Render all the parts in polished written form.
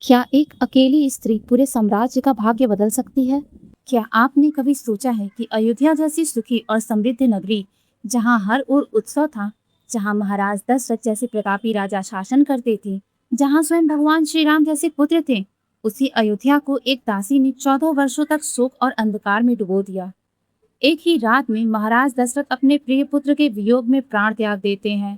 क्या एक अकेली स्त्री पूरे साम्राज्य का भाग्य बदल सकती है? क्या आपने कभी सोचा है कि अयोध्या जैसी सुखी और समृद्ध नगरी, जहां हर ओर उत्सव था, जहां महाराज दशरथ जैसे प्रतापी राजा शासन करते थे, जहां स्वयं भगवान श्री राम जैसे पुत्र थे, उसी अयोध्या को एक दासी ने 14 वर्षों तक शोक और अंधकार में डुबो दिया। एक ही रात में महाराज दशरथ अपने प्रिय पुत्र के वियोग में प्राण त्याग देते हैं।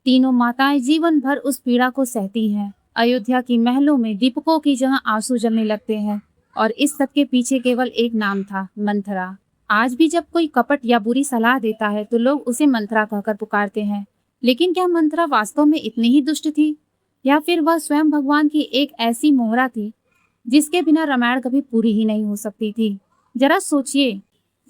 तीनों माताएं जीवन भर उस पीड़ा को सहती हैं। अयोध्या की महलों में दीपकों की जगह आंसू जलने लगते हैं और इस सब के पीछे केवल एक नाम था, मंथरा। आज भी जब कोई कपट या बुरी सलाह देता है तो लोग उसे मंथरा कहकर पुकारते हैं। लेकिन क्या मंथरा वास्तव में इतनी ही दुष्ट थी, या फिर वह स्वयं भगवान की एक ऐसी मोहरा थी जिसके बिना रामायण कभी पूरी ही नहीं हो सकती थी? जरा सोचिए,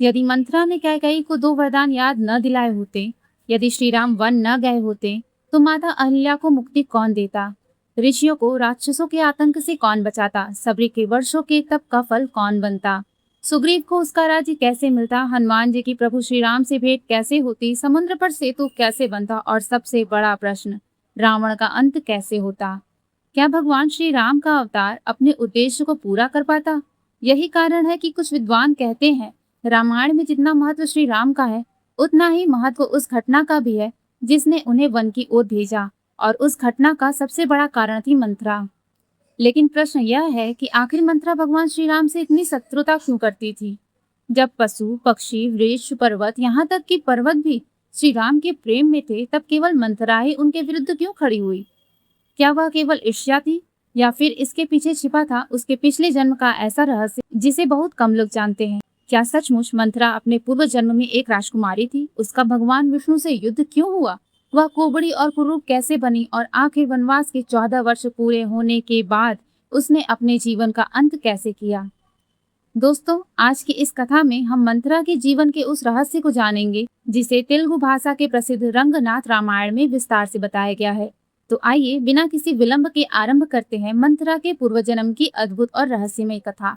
यदि मंथरा ने कैकेयी को 2 वरदान याद न दिलाए होते, यदि श्री राम वन न गए होते, तो माता अहिल्या को मुक्ति कौन देता? ऋषियों को राक्षसों के आतंक से कौन बचाता? सबरी के वर्षों के तप का फल कौन बनता? सुग्रीव को उसका राज्य कैसे मिलता? हनुमान जी की प्रभु श्री राम से भेंट कैसे होती? समुद्र पर सेतु कैसे बनता? और सबसे बड़ा प्रश्न, रावण का अंत कैसे होता? क्या भगवान श्री राम का अवतार अपने उद्देश्य को पूरा कर पाता? यही कारण है कि कुछ विद्वान कहते हैं, रामायण में जितना महत्व श्री राम का है, उतना ही महत्व उस घटना का भी है जिसने उन्हें वन की ओर भेजा, और उस घटना का सबसे बड़ा कारण थी मंथरा। लेकिन प्रश्न यह है कि आखिर मंथरा भगवान श्री राम से इतनी शत्रुता क्यों करती थी? जब पशु, पक्षी, वृक्ष, पर्वत, यहाँ तक कि पर्वत भी श्री राम के प्रेम में थे, तब केवल मंथरा ही उनके विरुद्ध क्यों खड़ी हुई? क्या वह केवल ईर्ष्या थी, या फिर इसके पीछे छिपा था उसके पिछले जन्म का ऐसा रहस्य जिसे बहुत कम लोग जानते हैं? क्या सचमुच मंथरा अपने पूर्व जन्म में एक राजकुमारी थी? उसका भगवान विष्णु से युद्ध क्यों हुआ? वह कुबड़ी और कुरूप कैसे बनी, और आखिर वनवास के 14 वर्ष पूरे होने के बाद उसने अपने जीवन का अंत कैसे किया? दोस्तों, आज की इस कथा में हम मंथरा के जीवन के उस रहस्य को जानेंगे जिसे तेलुगु भाषा के प्रसिद्ध रंगनाथ रामायण में विस्तार से बताया गया है। तो आइए बिना किसी विलंब के आरंभ करते हैं मंथरा के पूर्व जन्म की अद्भुत और रहस्यमय कथा।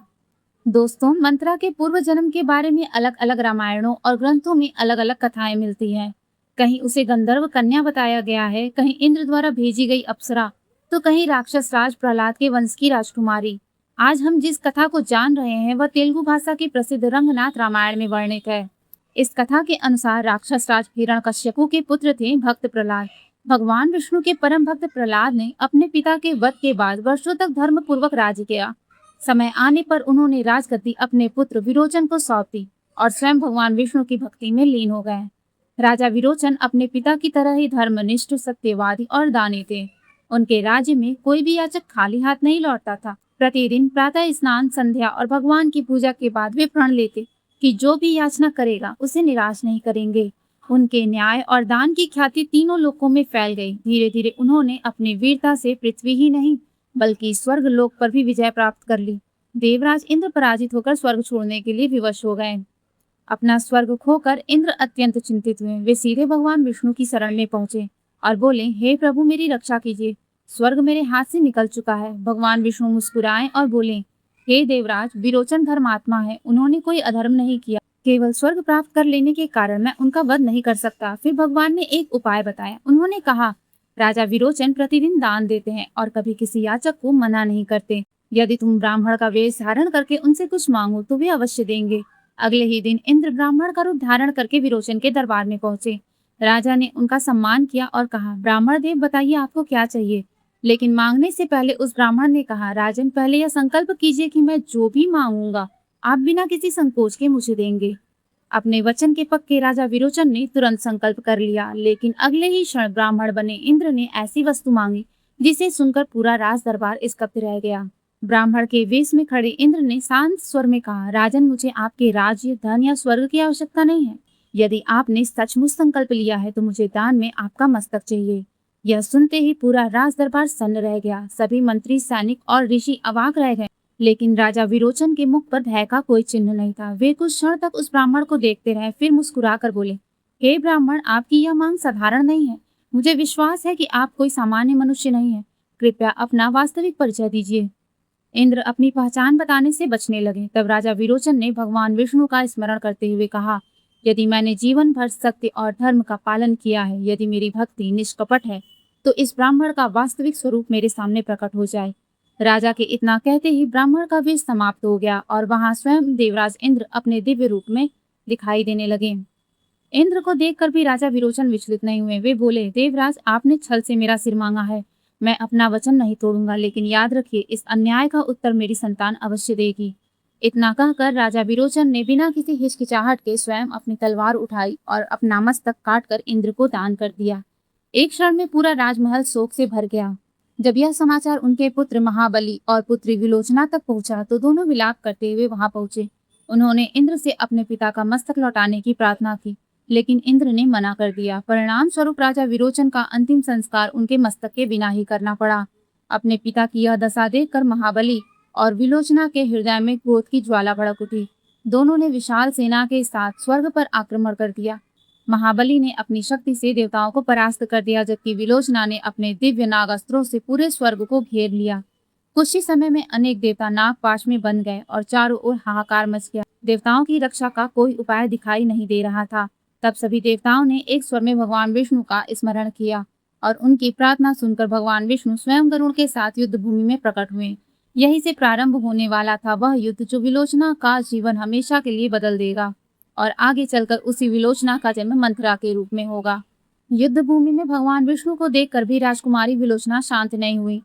दोस्तों, मंथरा के पूर्व जन्म के बारे में अलग अलग रामायणों और ग्रंथों में अलग अलग कथाएं मिलती हैं। कहीं उसे गंधर्व कन्या बताया गया है, कहीं इंद्र द्वारा भेजी गई अप्सरा, तो कहीं राक्षस राज प्रहलाद के वंश की राजकुमारी। आज हम जिस कथा को जान रहे हैं वह तेलुगु भाषा के प्रसिद्ध रंगनाथ रामायण में वर्णित है। इस कथा के अनुसार राक्षस राज हिरण्यकश्यपु के पुत्र थे भक्त प्रहलाद। भगवान विष्णु के परम भक्त प्रहलाद ने अपने पिता के वध के बाद वर्षों तक धर्म पूर्वक राज्य किया। समय आने पर उन्होंने राजगद्दी अपने पुत्र विरोचन को सौंप दी और स्वयं भगवान विष्णु की भक्ति में लीन हो गए। राजा विरोचन अपने पिता की तरह ही धर्मनिष्ठ, सत्यवादी और दानी थे। उनके राज्य में कोई भी याचक खाली हाथ नहीं लौटता था। प्रतिदिन प्रातः स्नान, संध्या और भगवान की पूजा के बाद वे प्रण लेते कि जो भी याचना करेगा उसे निराश नहीं करेंगे। उनके न्याय और दान की ख्याति तीनों लोकों में फैल गई। धीरे धीरे उन्होंने अपनी वीरता से पृथ्वी ही नहीं बल्कि स्वर्ग लोक पर भी विजय प्राप्त कर ली। देवराज इंद्र पराजित होकर स्वर्ग छोड़ने के लिए विवश हो गए। अपना स्वर्ग खोकर इंद्र अत्यंत चिंतित हुए। वे सीधे भगवान विष्णु की शरण में पहुंचे और बोले, हे प्रभु, मेरी रक्षा कीजिए, स्वर्ग मेरे हाथ से निकल चुका है। भगवान विष्णु मुस्कुराए और बोले, हे देवराज, विरोचन धर्मात्मा है, उन्होंने कोई अधर्म नहीं किया, केवल स्वर्ग प्राप्त कर लेने के कारण मैं उनका वध नहीं कर सकता। फिर भगवान ने एक उपाय बताया। उन्होंने कहा, राजा विरोचन प्रतिदिन दान देते हैं और कभी किसी याचक को मना नहीं करते। यदि तुम ब्राह्मण का वेश धारण करके उनसे कुछ मांगो तो वे अवश्य देंगे। अगले ही दिन इंद्र ब्राह्मण का रूप धारण करके विरोचन के दरबार में पहुंचे। राजा ने उनका सम्मान किया और कहा, ब्राह्मण देव, बताइए आपको क्या चाहिए। लेकिन मांगने से पहले उस ब्राह्मण ने कहा, राजन, पहले यह संकल्प कीजिए कि मैं जो भी मांगूंगा आप बिना किसी संकोच के मुझे देंगे। अपने वचन के पक्के राजा विरोचन ने तुरंत संकल्प कर लिया। लेकिन अगले ही क्षण ब्राह्मण बने इंद्र ने ऐसी वस्तु मांगी जिसे सुनकर पूरा राज दरबार स्तब्ध रह गया। ब्राह्मण के वेश में खड़े इंद्र ने शांत स्वर में कहा, राजन, मुझे आपके राज्य, धन या स्वर्ग की आवश्यकता नहीं है। यदि आपने सचमुच संकल्प लिया है तो मुझे दान में आपका मस्तक चाहिए। यह सुनते ही पूरा राज दरबार सन्न रह गया। सभी मंत्री, सैनिक और ऋषि अवाक रह गए। लेकिन राजा विरोचन के मुख पर भय का कोई चिन्ह नहीं था। वे कुछ क्षण तक उस ब्राह्मण को देखते रहे, फिर मुस्कुरा कर बोले, हे ब्राह्मण, आपकी यह मांग साधारण नहीं है। मुझे विश्वास है कि आप कोई सामान्य मनुष्य नहीं है। कृपया अपना वास्तविक परिचय दीजिए। इंद्र अपनी पहचान बताने से बचने लगे। तब राजा विरोचन ने भगवान विष्णु का स्मरण करते हुए कहा, यदि मैंने जीवन भर सत्य और धर्म का पालन किया है, यदि मेरी भक्ति निष्कपट है, तो इस ब्राह्मण का वास्तविक स्वरूप मेरे सामने प्रकट हो जाए। राजा के इतना कहते ही ब्राह्मण का वेश समाप्त हो गया और वहां स्वयं देवराज इंद्र अपने दिव्य रूप में दिखाई देने लगे। इंद्र को देखकर भी राजा विरोचन विचलित नहीं हुए। वे बोले, देवराज, आपने छल से मेरा सिर मांगा है। मैं अपना वचन नहीं तोड़ूंगा, लेकिन याद रखिए, इस अन्याय का उत्तर मेरी संतान अवश्य देगी। इतना कहकर राजा विरोचन ने बिना किसी हिचकिचाहट के स्वयं अपनी तलवार उठाई और अपना मस्तक काटकर इंद्र को दान कर दिया। एक क्षण में पूरा राजमहल शोक से भर गया। जब यह समाचार उनके पुत्र महाबली और पुत्री विलोचना तक पहुंचा तो दोनों विलाप करते हुए वहां पहुंचे। उन्होंने इंद्र से अपने पिता का मस्तक लौटाने की प्रार्थना की, लेकिन इंद्र ने मना कर दिया। परिणाम स्वरूप राजा विरोचन का अंतिम संस्कार उनके मस्तक के बिना ही करना पड़ा। अपने पिता की यह दशा देखकर महाबली और विलोचना के हृदय में क्रोध की ज्वाला भड़क उठी। दोनों ने विशाल सेना के साथ स्वर्ग पर आक्रमण कर दिया। महाबली ने अपनी शक्ति से देवताओं को परास्त कर दिया, जबकि विलोचना ने अपने दिव्य नागास्त्रों से पूरे स्वर्ग को घेर लिया। कुछ ही समय में अनेक देवता नागपाश में बंध गए और चारों ओर हाहाकार मच गया। देवताओं की रक्षा का कोई उपाय दिखाई नहीं दे रहा था। तब सभी देवताओं ने एक स्वर में भगवान विष्णु का स्मरण किया और उनकी प्रार्थना सुनकर भगवान विष्णु स्वयं गरुड़ के साथ युद्ध भूमि में प्रकट हुए। यहीं से प्रारंभ होने वाला था वह युद्ध जो विलोचना का जीवन हमेशा के लिए बदल देगा और आगे चलकर उसी विलोचना का जन्म मंथरा के रूप में होगा। युद्ध भूमि में भगवान विष्णु को देखकर भी राजकुमारी विलोचना शांत नहीं हुई।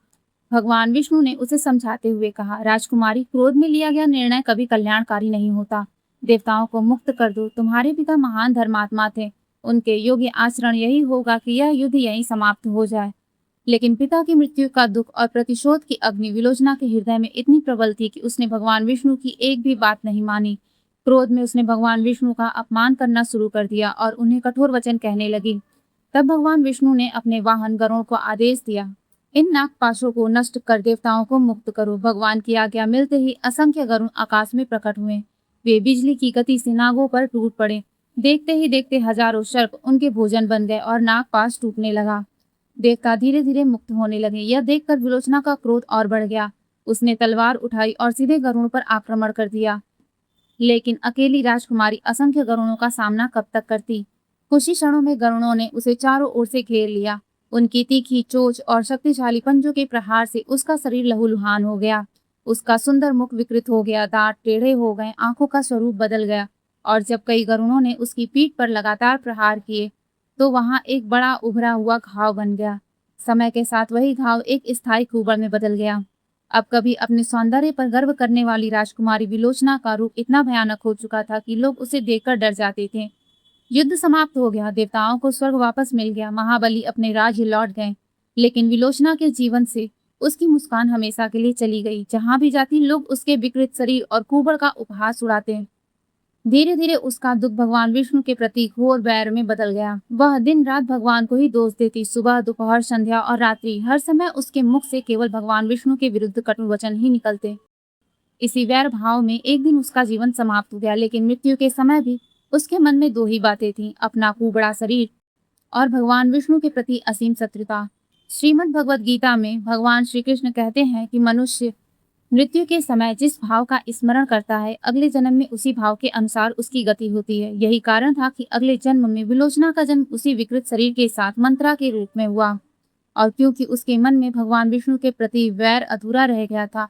भगवान विष्णु ने उसे समझाते हुए कहा, राजकुमारी, क्रोध में लिया गया निर्णय कभी कल्याणकारी नहीं होता। देवताओं को मुक्त कर दो। तुम्हारे पिता महान धर्मात्मा थे। उनके योग्य आचरण यही होगा कि यह युद्ध यहीं समाप्त हो जाए। लेकिन पिता की मृत्यु का दुख और प्रतिशोध की अग्नि विलोचना के हृदय में इतनी प्रबल थी कि उसने भगवान विष्णु की एक भी बात नहीं मानी। क्रोध में उसने भगवान विष्णु का अपमान करना शुरू कर दिया और उन्हें कठोर वचन कहने लगी। तब भगवान विष्णु ने अपने वाहन गरुड़ को आदेश दिया, इन नागपाशों को नष्ट कर देवताओं को मुक्त करो। भगवान की आज्ञा मिलते ही असंख्य गरुड़ आकाश में प्रकट हुए। वे बिजली की गति से नागों पर टूट पड़े। देखते ही देखते हजारों सर्प उनके भोजन बन गए और नागपाश टूटने लगा। देवता धीरे धीरे मुक्त होने लगे। यह देखकर विलोचना का क्रोध और बढ़ गया। उसने तलवार उठाई और सीधे गरुड़ पर आक्रमण कर दिया। लेकिन अकेली राजकुमारी असंख्य गरुड़ों का सामना कब तक करती। कुछ ही क्षणों में गरुड़ों ने उसे चारों ओर से घेर लिया। उनकी तीखी चोंच और शक्तिशाली पंजों के प्रहार से उसका शरीर लहूलुहान हो गया। उसका सुंदर मुख विकृत हो गया, दांत टेढ़े हो गए, आंखों का स्वरूप बदल गया। और जब कई गरुड़ों ने उसकी पीठ पर लगातार प्रहार किए तो वहां एक बड़ा उभरा हुआ घाव बन गया। समय के साथ वही घाव एक स्थायी कुबड़ में बदल गया। अब कभी अपने सौंदर्य पर गर्व करने वाली राजकुमारी विलोचना का रूप इतना भयानक हो चुका था कि लोग उसे देखकर डर जाते थे। युद्ध समाप्त हो गया। देवताओं को स्वर्ग वापस मिल गया। महाबली अपने राज्य लौट गए। लेकिन विलोचना के जीवन से उसकी मुस्कान हमेशा के लिए चली गई। जहां भी जाती लोग उसके विकृत शरीर और कुबड़ का उपहास उड़ाते। धीरे धीरे उसका दुख भगवान विष्णु के प्रति घोर वैर में बदल गया। वह दिन रात भगवान को ही दोष देती। सुबह, दोपहर, संध्या और रात्रि हर समय उसके मुख से केवल भगवान विष्णु के विरुद्ध कटु वचन ही निकलते। इसी वैर भाव में एक दिन उसका जीवन समाप्त हो गया। लेकिन मृत्यु के समय भी उसके मन में दो ही बातें थीं, अपना कुबड़ा शरीर और भगवान विष्णु के प्रति असीम शत्रुता। श्रीमद् भगवद गीता में भगवान श्री कृष्ण कहते हैं कि मनुष्य मृत्यु के समय जिस भाव का स्मरण करता है, अगले जन्म में उसी भाव के अनुसार उसकी गति होती है। यही कारण था कि अगले जन्म में विलोचना का जन्म उसी विकृत शरीर के साथ मंत्रा के रूप में हुआ। और क्योंकि उसके मन में भगवान विष्णु के प्रति वैर अधूरा रह गया था,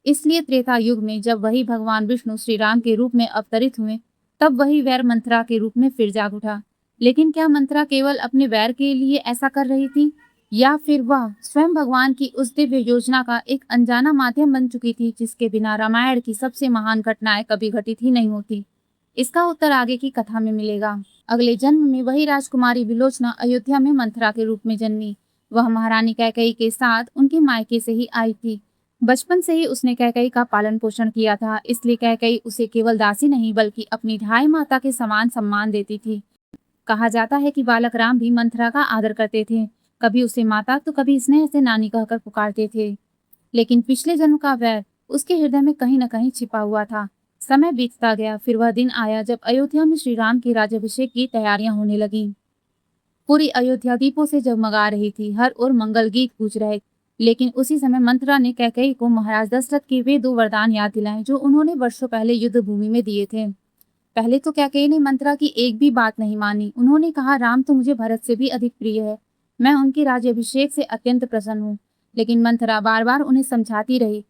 इसलिए त्रेता युग में जब वही भगवान विष्णु श्री राम के रूप में अवतरित हुए, तब वही वैर मंत्रा के रूप में फिर जाग उठा। लेकिन क्या मंत्रा केवल अपने वैर के लिए ऐसा कर रही थी, या फिर वह स्वयं भगवान की उस दिव्य योजना का एक अनजाना माध्यम बन चुकी थी, जिसके बिना रामायण की सबसे महान घटनाएं कभी घटित ही नहीं होती? इसका उत्तर आगे की कथा में मिलेगा। अगले जन्म में वही राजकुमारी विलोचना अयोध्या में मंथरा के रूप में जन्मी। वह महारानी कैकेयी के साथ उनके मायके से ही आई थी। बचपन से ही उसने कैकेयी का पालन पोषण किया था, इसलिए कैकेयी उसे केवल दासी नहीं बल्कि अपनी ढाई माता के समान सम्मान देती थी। कहा जाता है कि बालक राम भी मंथरा का आदर करते थे। कभी उसे माता तो कभी स्नेह से नानी कहकर पुकारते थे। लेकिन पिछले जन्म का वैर उसके हृदय में कहीं न कहीं छिपा हुआ था। समय बीतता गया। फिर वह दिन आया जब अयोध्या में श्री राम के राज्याभिषेक की तैयारियां होने लगीं। पूरी अयोध्या दीपों से जगमगा रही थी। हर ओर मंगल गीत गूंज रहे। लेकिन उसी समय मंथरा ने कैकेयी को महाराज दशरथ के वे 2 वरदान याद दिलाए जो उन्होंने वर्षों पहले युद्ध भूमि में दिए थे। पहले तो कैकेयी ने मंथरा की एक भी बात नहीं मानी। उन्होंने कहा, राम तो मुझे भरत से भी अधिक प्रिय है। मैं उनके राज्याभिषेक से अत्यंत प्रसन्न हूँ। लेकिन मंथरा बार बार उन्हें समझाती रही।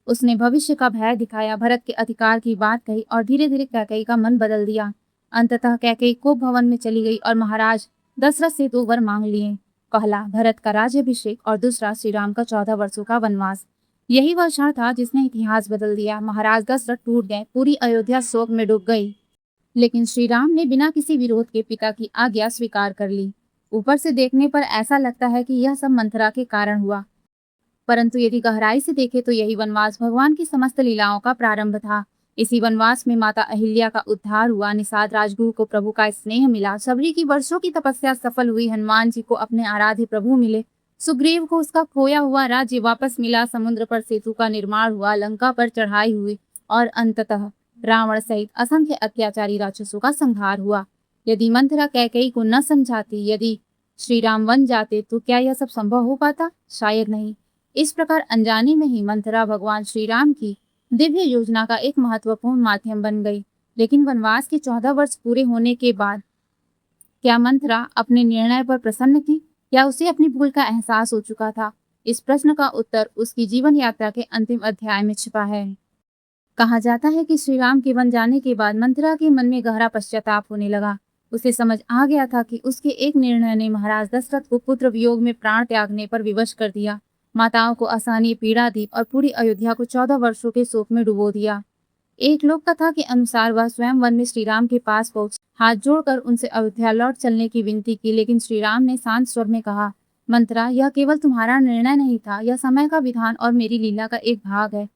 उसने भविष्य का भय दिखाया, भरत के अधिकार की बात कही और धीरे धीरे कैकेयी का मन बदल दिया। अंततः कैकेयी कोप भवन में चली गई और महाराज दशरथ से 2 वर मांग लिए। पहला भरत का राज्याभिषेक और दूसरा श्री राम का 14 वर्षों का वनवास। यही वह क्षण था जिसने इतिहास बदल दिया। महाराज दशरथ टूट गए, पूरी अयोध्या शोक में डूब गई, लेकिन श्री राम ने बिना किसी विरोध के पिता की आज्ञा स्वीकार कर ली। ऊपर से देखने पर ऐसा लगता है कि यह सब मंथरा के कारण हुआ, परंतु यदि गहराई से देखें तो यही वनवास भगवान की समस्त लीलाओं का प्रारंभ था। इसी वनवास में माता अहिल्या का उद्धार हुआ, निषाद राजगुरु को प्रभु का स्नेह मिला, सबरी की वर्षों की तपस्या सफल हुई, हनुमान जी को अपने आराध्य प्रभु मिले, सुग्रीव को उसका खोया हुआ राज्य वापस मिला, समुद्र पर सेतु का निर्माण हुआ, लंका पर चढ़ाई हुई और अंततः रावण सहित असंख्य अत्याचारी राक्षसों का संहार हुआ। यदि मंथरा कैकेयी को न समझाती, यदि श्री राम वन जाते, तो क्या यह सब संभव हो पाता? शायद नहीं। इस प्रकार अनजाने में ही मंथरा भगवान श्री राम की दिव्य योजना का एक महत्वपूर्ण माध्यम बन गई। लेकिन वनवास के 14 वर्ष पूरे होने के बाद क्या मंथरा अपने निर्णय पर प्रसन्न थी, या उसे अपनी भूल का एहसास हो चुका था? इस प्रश्न का उत्तर उसकी जीवन यात्रा के अंतिम अध्याय में छिपा है। कहा जाता है कि श्री राम के वन जाने के बाद मंथरा के मन में गहरा पश्चाताप होने लगा। उसे समझ आ गया था कि उसके एक निर्णय ने महाराज दशरथ को पुत्र वियोग में प्राण त्यागने पर विवश कर दिया, माताओं को असहनीय पीड़ा दी और पूरी अयोध्या को 14 वर्षों के शोक में डुबो दिया। एक लोक कथा के अनुसार वह स्वयं वन में श्री राम के पास पहुंच हाथ जोड़कर उनसे अयोध्या लौट चलने की विनती की, लेकिन श्री राम ने शांत स्वर में कहा, मंथरा, यह केवल तुम्हारा निर्णय नहीं था, यह समय का विधान और मेरी लीला का एक भाग है।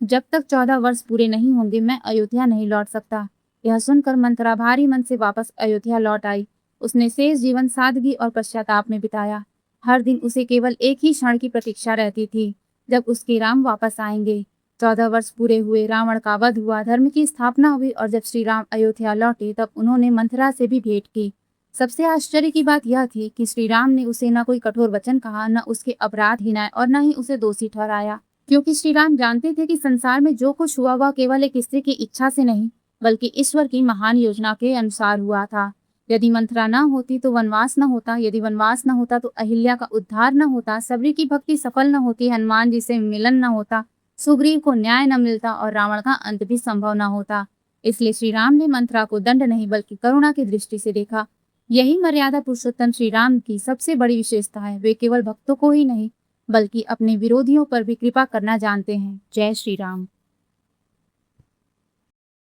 जब तक 14 वर्ष पूरे नहीं होंगे मैं अयोध्या नहीं लौट सकता। यह सुनकर मंथरा भारी मन से वापस अयोध्या लौट आई। उसने शेष जीवन सादगी और पश्चाताप में बिताया। हर दिन उसे केवल एक ही क्षण की प्रतीक्षा रहती थी, जब उसके राम वापस आएंगे। 14 वर्ष पूरे हुए, रावण का वध हुआ, धर्म की स्थापना हुई और जब श्री राम अयोध्या लौटे तब उन्होंने मंथरा से भी भेंट की। सबसे आश्चर्य की बात यह थी कि श्री राम ने उसे न कोई कठोर वचन कहा, न उसके अपराध गिनाए और न ही उसे दोषी ठहराया, क्योंकि श्री राम जानते थे कि संसार में जो कुछ हुआ वह केवल एक स्त्री की इच्छा से नहीं, बल्कि ईश्वर की महान योजना के अनुसार हुआ था। यदि मंथरा न होती तो वनवास न होता, यदि वनवास न होता तो अहिल्या का उद्धार न होता, सबरी की भक्ति सफल न होती, हनुमान जी से मिलन न होता, सुग्रीव को न्याय न मिलता और रावण का अंत भी संभव न होता। इसलिए श्री राम ने मंथरा को दंड नहीं बल्कि करुणा की दृष्टि से देखा। यही मर्यादा पुरुषोत्तम श्री राम की सबसे बड़ी विशेषता है। वे केवल भक्तों को ही नहीं बल्कि अपने विरोधियों पर भी कृपा करना जानते हैं। जय श्री राम।